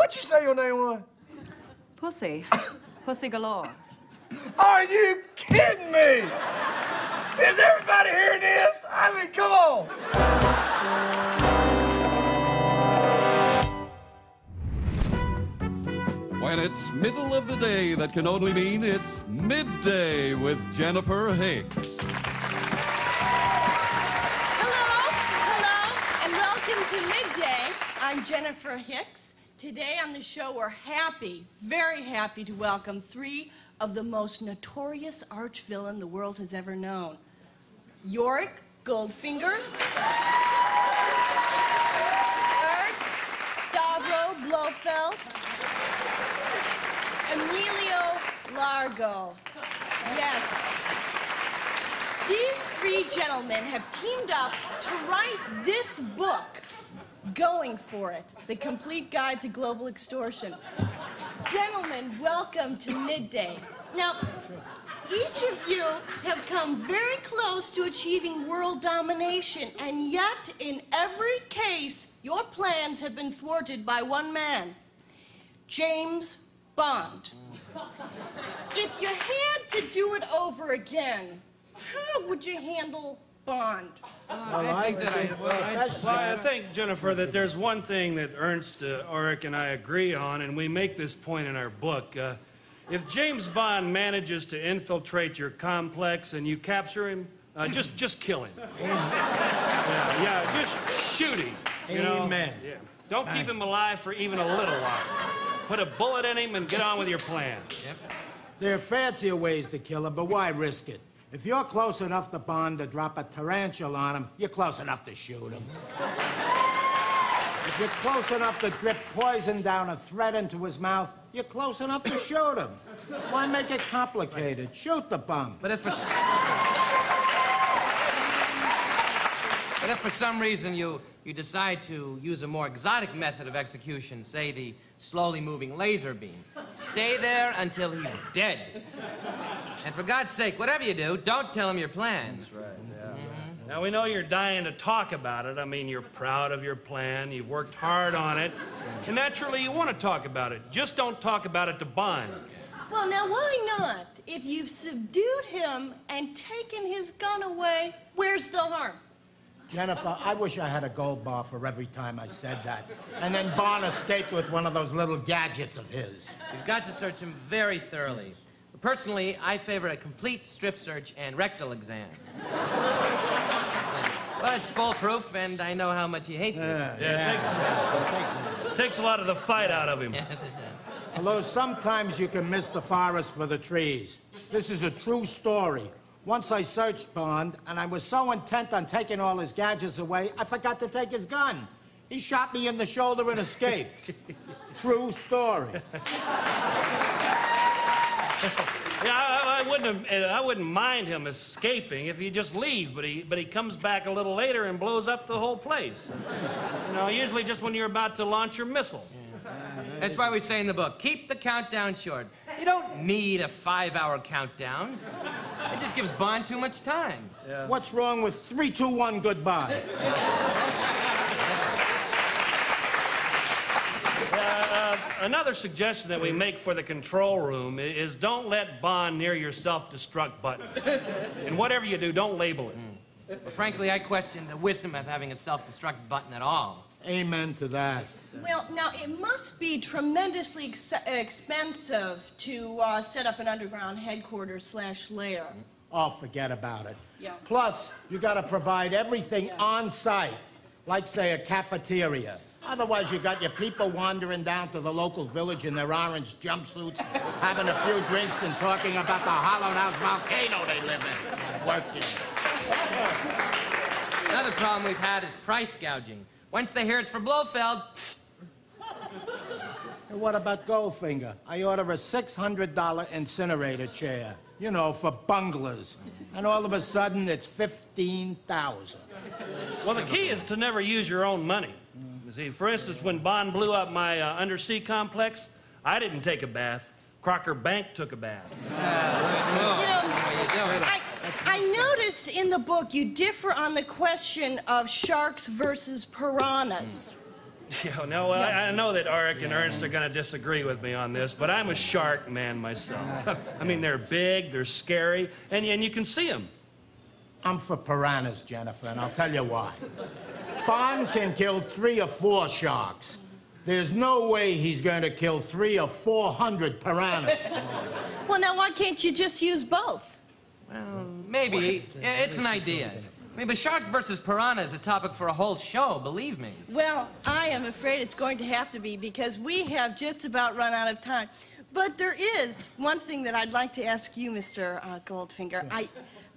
What'd you say your name was? Pussy. Pussy galore. Are you kidding me? Is everybody hearing this? I mean, come on. When it's middle of the day, that can only mean it's midday with Jennifer Hicks. Hello, and welcome to Midday. I'm Jennifer Hicks. Today on the show, we're happy, very happy to welcome three of the most notorious arch-villain the world has ever known. Yorick Goldfinger, Ernst Stavro Blofeld, Emilio Largo. Yes. These three gentlemen have teamed up to write this book, Going For It, The Complete Guide to Global Extortion. Gentlemen, welcome to Midday. Now, each of you have come very close to achieving world domination, and yet, in every case, your plans have been thwarted by one man, James Bond. If you had to do it over again, how would you handle Bond? I think, Jennifer, that there's one thing that Ernst, Ulrich, and I agree on, and we make this point in our book. If James Bond manages to infiltrate your complex and you capture him, just kill him. Just shoot him. You know? Amen. Yeah. Don't keep him alive for even a little while. Put a bullet in him and get on with your plan. Yep. There are fancier ways to kill him, but why risk it? If you're close enough to Bond to drop a tarantula on him, you're close enough to shoot him. If you're close enough to drip poison down a thread into his mouth, you're close enough to shoot him. Why make it complicated? Shoot the bum. But if for some reason you decide to use a more exotic method of execution, say the slowly moving laser beam, stay there until he's dead. And for God's sake, whatever you do, don't tell him your plans. That's right, yeah. Now, we know you're dying to talk about it. I mean, you're proud of your plan. You've worked hard on it. And naturally, you want to talk about it. Just don't talk about it to Bond. Well, now, why not? If you've subdued him and taken his gun away, where's the harm? Jennifer, I wish I had a gold bar for every time I said that. And then Bond escaped with one of those little gadgets of his. You've got to search him very thoroughly. Personally, I favor a complete strip search and rectal exam. Well, it's foolproof, and I know how much he hates it. It takes a lot of the fight out of him. Yes, it does. Although sometimes you can miss the forest for the trees. This is a true story. Once I searched Bond, and I was so intent on taking all his gadgets away, I forgot to take his gun. He shot me in the shoulder and escaped. True story. Yeah, I wouldn't mind him escaping if he just leaves, but he comes back a little later and blows up the whole place. You know, usually just when you're about to launch your missile. That's why we say in the book, keep the countdown short. You don't need a 5-hour countdown. It just gives Bond too much time. Yeah. What's wrong with 3, 2, 1, goodbye? Another suggestion that we make for the control room is don't let Bond near your self-destruct button. And whatever you do, don't label it. Well, frankly, I question the wisdom of having a self-destruct button at all. Amen to that. Well, now, it must be tremendously expensive to set up an underground headquarters / lair. Oh, forget about it. Yeah. Plus, you got to provide everything on site, like, say, a cafeteria. Otherwise, you got your people wandering down to the local village in their orange jumpsuits, having a few drinks and talking about the hollowed-out volcano they live in, working. Another problem we've had is price gouging. Once they hear it's for Blofeld... And what about Goldfinger? I order a $600 incinerator chair, you know, for bunglers. And all of a sudden, it's $15,000. Well, the key is to never use your own money. You see, for instance, when Bond blew up my undersea complex, I didn't take a bath. Crocker Bank took a bath. I noticed in the book you differ on the question of sharks versus piranhas. Yeah, no, well, I know that Auric and Ernst are going to disagree with me on this, but I'm a shark man myself. I mean, they're big, they're scary, and you can see them. I'm for piranhas, Jennifer, and I'll tell you why. Bond can kill 3 or 4 sharks. There's no way he's going to kill 300 or 400 piranhas. Well, now, why can't you just use both? Well, maybe. It's an idea. I mean, but shark versus piranha is a topic for a whole show, believe me. Well, I am afraid it's going to have to be because we have just about run out of time. But there is one thing that I'd like to ask you, Mr. Goldfinger.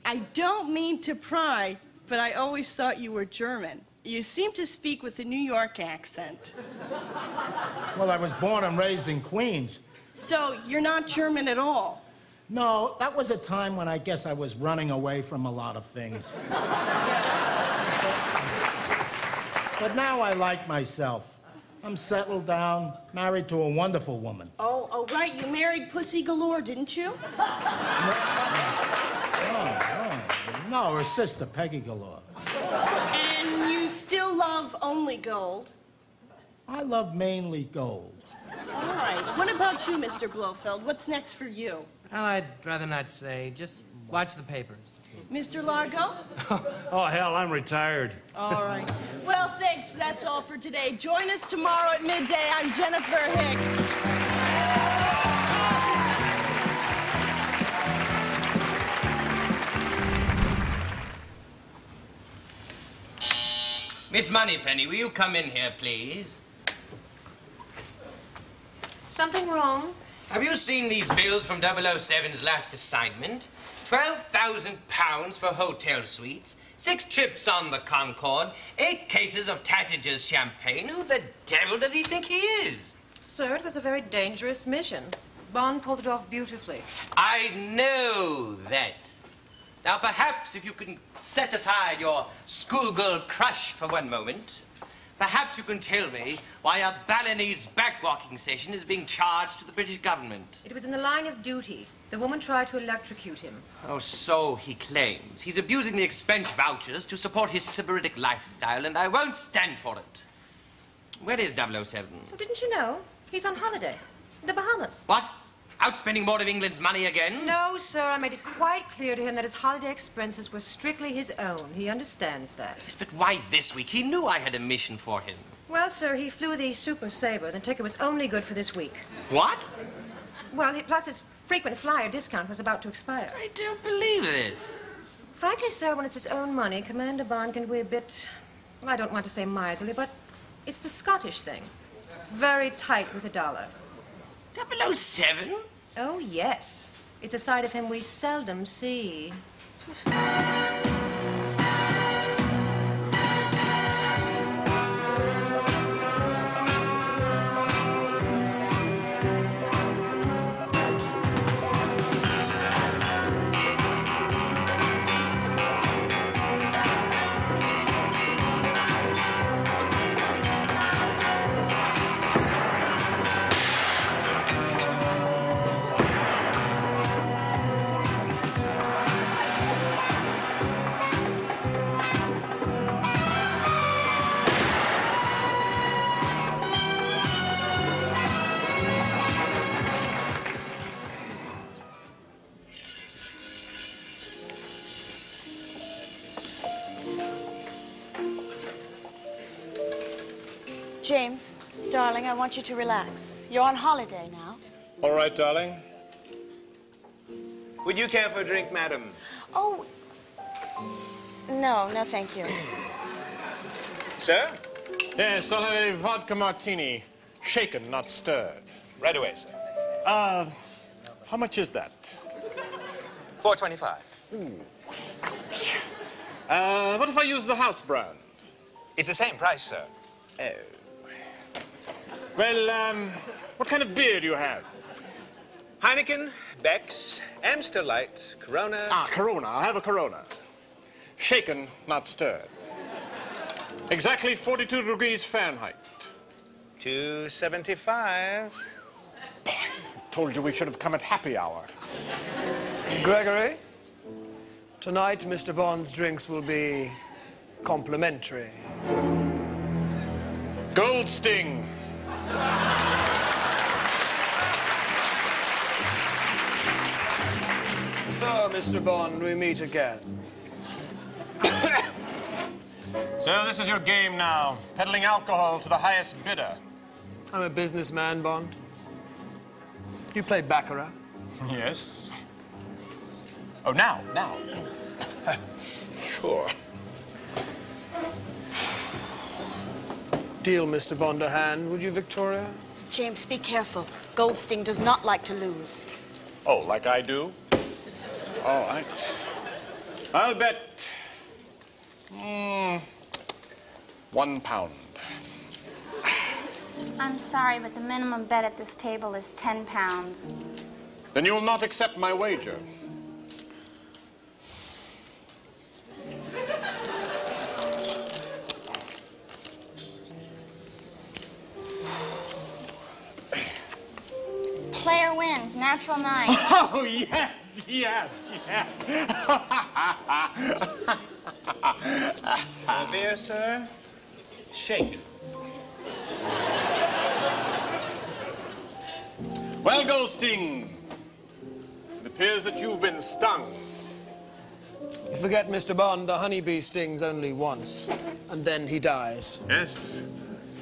I don't mean to pry, but I always thought you were German. You seem to speak with a New York accent. Well, I was born and raised in Queens. So you're not German at all? No, that was a time when I guess I was running away from a lot of things. But now I like myself. I'm settled down, married to a wonderful woman. Oh, right. You married Pussy Galore, didn't you? No, her sister, Peggy Galore. And you still love only gold? I love mainly gold. All right. What about you, Mr. Blofeld? What's next for you? Well, I'd rather not say. Just watch the papers. Mr. Largo? Oh, hell, I'm retired. All right. Well, thanks. That's all for today. Join us tomorrow at midday. I'm Jennifer Hicks. Miss Moneypenny, will you come in here, please? Something wrong? Have you seen these bills from 007's last assignment? £12,000 for hotel suites, 6 trips on the Concorde, 8 cases of Tattager's champagne. Who the devil does he think he is? Sir, it was a very dangerous mission. Bond pulled it off beautifully. I know that. Now, perhaps if you can set aside your schoolgirl crush for one moment, perhaps you can tell me why a Balinese backwalking session is being charged to the British government. It was in the line of duty. The woman tried to electrocute him. Oh, so he claims. He's abusing the expense vouchers to support his sybaritic lifestyle, and I won't stand for it. Where is 007? Oh, didn't you know? He's on holiday. In the Bahamas. What? Out spending more of England's money again? No, sir. I made it quite clear to him that his holiday expenses were strictly his own. He understands that. Yes, but why this week? He knew I had a mission for him. Well, sir, he flew the Super Sabre. The ticket was only good for this week. What? Well, plus his frequent flyer discount was about to expire. I don't believe this. Frankly, sir, when it's his own money, Commander Bond can be a bit, well, I don't want to say miserly, but it's the Scottish thing. Very tight with the dollar. 007? Oh, yes. It's a side of him we seldom see. James, darling, I want you to relax. You're on holiday now. All right, darling. Would you care for a drink, madam? Oh, no, thank you. Sir? Yes, I'll have a vodka martini. Shaken, not stirred. Right away, sir. How much is that? $4.25. What if I use the house brand? It's the same price, sir. Oh. Well, what kind of beer do you have? Heineken, Beck's, Amstel Light, Corona. Ah, Corona. I'll have a Corona. Shaken, not stirred. Exactly 42 degrees Fahrenheit. $2.75. Boy, I told you we should have come at happy hour. Gregory, tonight Mr. Bond's drinks will be complimentary. Goldsting. So, Mr. Bond, we meet again. So this is your game now, peddling alcohol to the highest bidder. I'm a businessman, Bond. You play baccarat? Yes. Oh, now. Sure. Deal Mr. Bond a hand, would you, Victoria? James, be careful. Goldsting does not like to lose. Oh, like I do? All right. I'll bet... £1. I'm sorry, but the minimum bet at this table is £10. Then you will not accept my wager. Player wins, natural 9. Oh, yes. Beer, sir? Shaken. Well, Goldsting, it appears that you've been stung. You forget, Mr. Bond, the honeybee stings only once, and then he dies. Yes,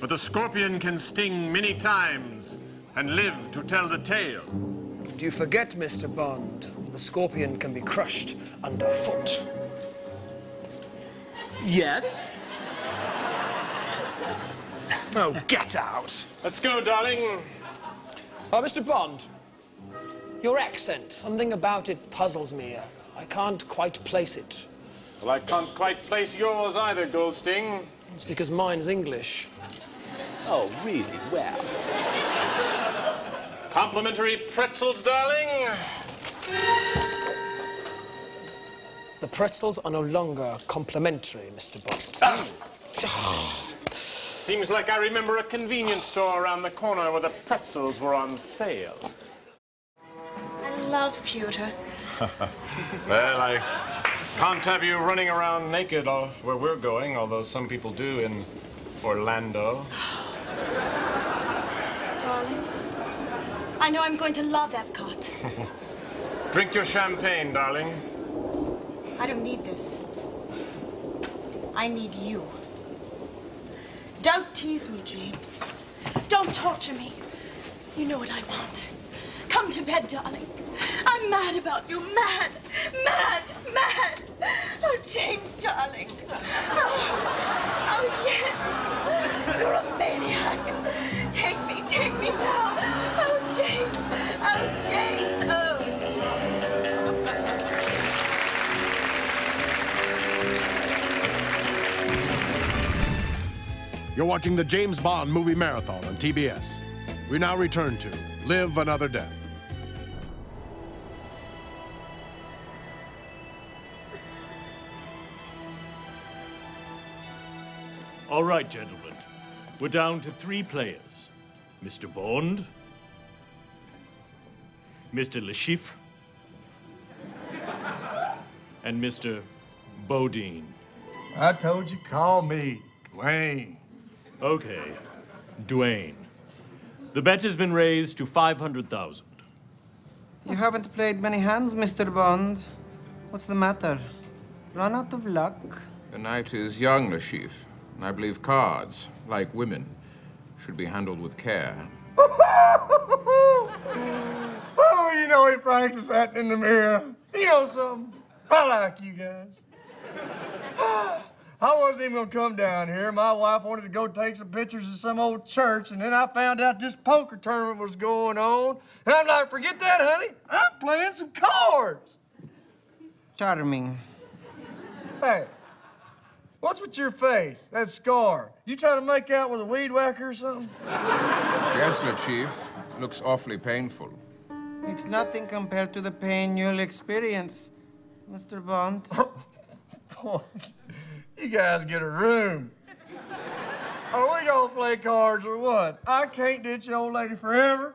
but the scorpion can sting many times and live to tell the tale. Do you forget, Mr. Bond, the scorpion can be crushed underfoot? Yes? Oh, get out. Let's go, darling. Oh, Mr. Bond, your accent, something about it puzzles me. I can't quite place it. Well, I can't quite place yours either, Goldsting. It's because mine's English. Oh, really? Well. Complimentary pretzels, darling. The pretzels are no longer complimentary, Mr. Bond. Seems like I remember a convenience store around the corner where the pretzels were on sale. I love pewter. Well, I can't have you running around naked where we're going, although some people do in Orlando. Darling, I know I'm going to love Epcot. Drink your champagne, darling. I don't need this. I need you. Don't tease me, James. Don't torture me. You know what I want. Come to bed, darling. I'm mad about you. Mad. Oh, James, darling. Oh, yes. You're a maniac. Take me now. Oh, James. You're watching the James Bond Movie Marathon on TBS. We now return to Live Another Death. All right, gentlemen. We're down to 3 players. Mr. Bond, Mr. Le Chiffre, and Mr. Bodine. I told you, call me Dwayne. Okay, Dwayne. The bet has been raised to 500,000. You haven't played many hands, Mr. Bond. What's the matter? Run out of luck? The night is young, Le Chiffre, and I believe cards, like women, should be handled with care. Oh, you know he practiced that in the mirror. You know something? I like you guys. I wasn't even gonna come down here. My wife wanted to go take some pictures of some old church, and then I found out this poker tournament was going on. And I'm like, forget that, honey. I'm playing some cards. Charming. Hey, what's with your face? That scar. You trying to make out with a weed whacker or something? Yes, Le Chiffre. Looks awfully painful. It's nothing compared to the pain you'll experience, Mr. Bond. Boy, you guys get a room. Are we gonna play cards or what? I can't ditch the old lady forever.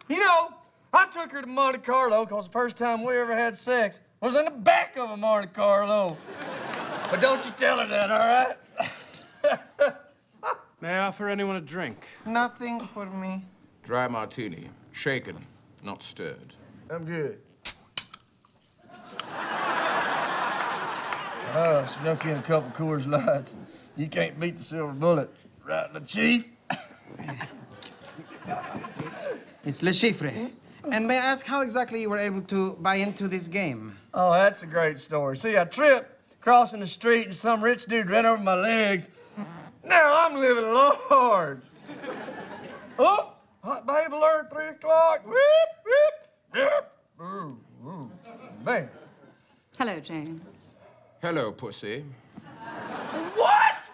You know, I took her to Monte Carlo because the first time we ever had sex was in the back of a Monte Carlo. But don't you tell her that, all right? May I offer anyone a drink? Nothing for me. Dry martini. Shaken, not stirred. I'm good. Snuck in a couple Coors Lights. You can't beat the silver bullet. Right, the chief? It's Le Chiffre. And may I ask how exactly you were able to buy into this game? Oh, that's a great story. See, I tripped crossing the street and some rich dude ran over my legs. Now I'm living large. Oh, hot babe alert, 3 o'clock. Whip, whip, whip. Ooh, ooh, man. Hello, James. Hello, pussy. What?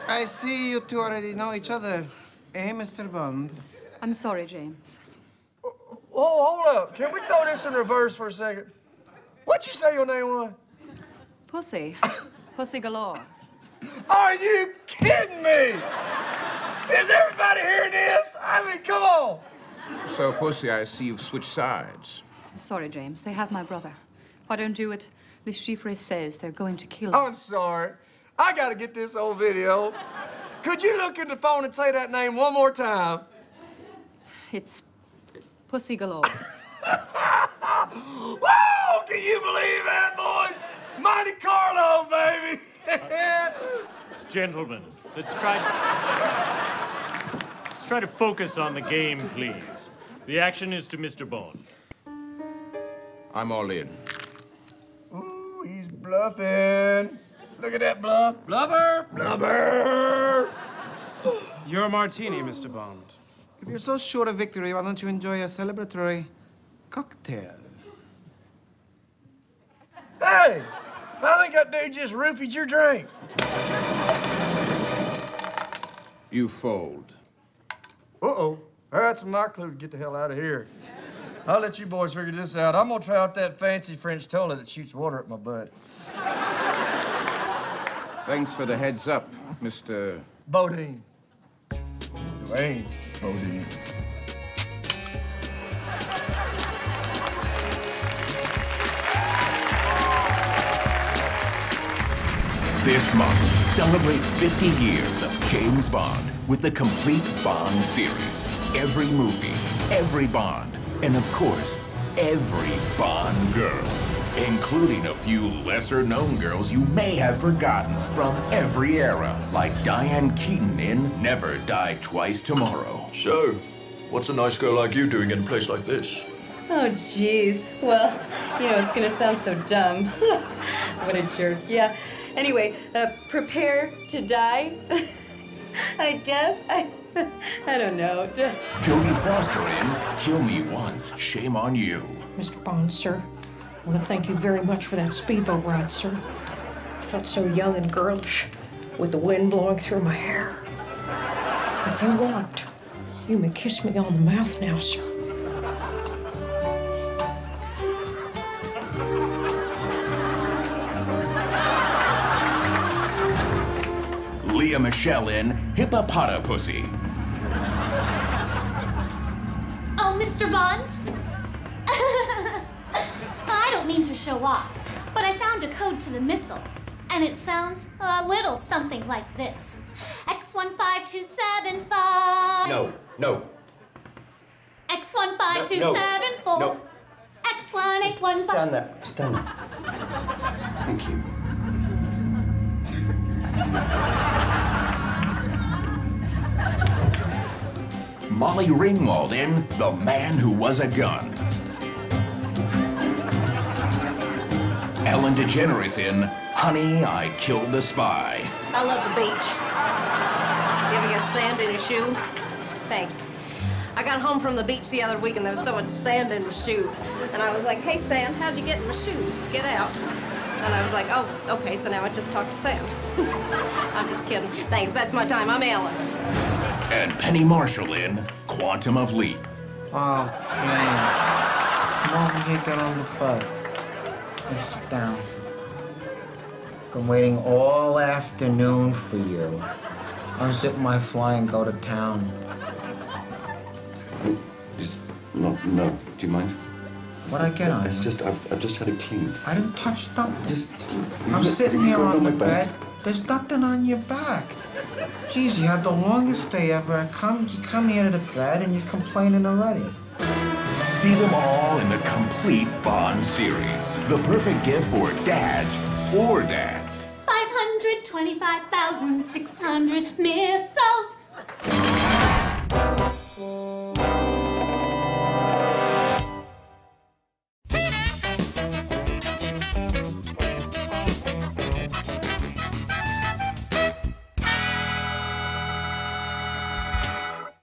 I see you two already know each other. Eh, Mr. Bond? I'm sorry, James. Oh, hold up. Can we throw this in reverse for a second? What'd you say your name was? Pussy. Pussy galore. Are you kidding me? Is everybody hearing this? I mean, come on. So, pussy, I see you've switched sides. I'm sorry, James. They have my brother. Why don't do it? Le Chiffre says they're going to kill him. I'm sorry. I gotta get this old video. Could you look at the phone and say that name one more time? It's Pussy galore. Whoa! Can you believe that, boys? Monte Carlo, baby! Gentlemen, let's try to focus on the game, please. The action is to Mr. Bond. I'm all in. Ooh, he's bluffing. Look at that bluff. Bluffer! Bluffer! Your martini, Mr. Bond. If you're so sure of victory, why don't you enjoy a celebratory cocktail? Hey! I think that dude just roofied your drink. You fold. Uh-oh. That's my clue to get the hell out of here. I'll let you boys figure this out. I'm gonna try out that fancy French toilet that shoots water at my butt. Thanks for the heads up, Mr. Bodine. Dwayne Bodine. This month, celebrate 50 years of James Bond with the complete Bond series. Every movie, every Bond, and of course, every Bond girl, including a few lesser-known girls you may have forgotten from every era, like Diane Keaton in Never Die Twice Tomorrow. So, what's a nice girl like you doing in a place like this? Oh, jeez. Well, you know, it's gonna sound so dumb. What a jerk. Yeah. Anyway, prepare to die? I guess. I don't know. Jodie Foster in Kill Me Once, Shame on You. Mr. Bond, sir, I want to thank you very much for that speedboat ride, sir. I felt so young and girlish with the wind blowing through my hair. If you want, you may kiss me on the mouth now, sir. Leah Michelle in Hippopotapussy. Oh, Mr. Bond? I don't mean to show off, but I found a code to the missile, and it sounds a little something like this. X15275. No. X15274. No. X1815. Stand there. Stand there. Thank you. Molly Ringwald in The Man Who Was a Gun. Ellen DeGeneres in Honey, I Killed the Spy. I love the beach. You ever get sand in your shoe? Thanks. I got home from the beach the other week and there was so much sand in my shoe. And I was like, hey, Sand, how'd you get in my shoe? Get out. And I was like, oh, okay, so now I just talk to Sand. I'm just kidding. Thanks, that's my time. I'm Ellen. And Penny Marshall in Quantum of Leap. Oh, James. Come over here, get on the boat. Let's sit down. Been waiting all afternoon for you. Unzip my fly and go to town. Just, no. Do you mind? What'd I get on It's you? just, I've just had a clean. I didn't touch nothing. Just, I'm sitting here on the my back. bed. There's nothing on your back. Geez, you had the longest day ever. You come here to the bed and you're complaining already. See them all in the complete Bond series. The perfect gift for dads or dads. 525,600 missiles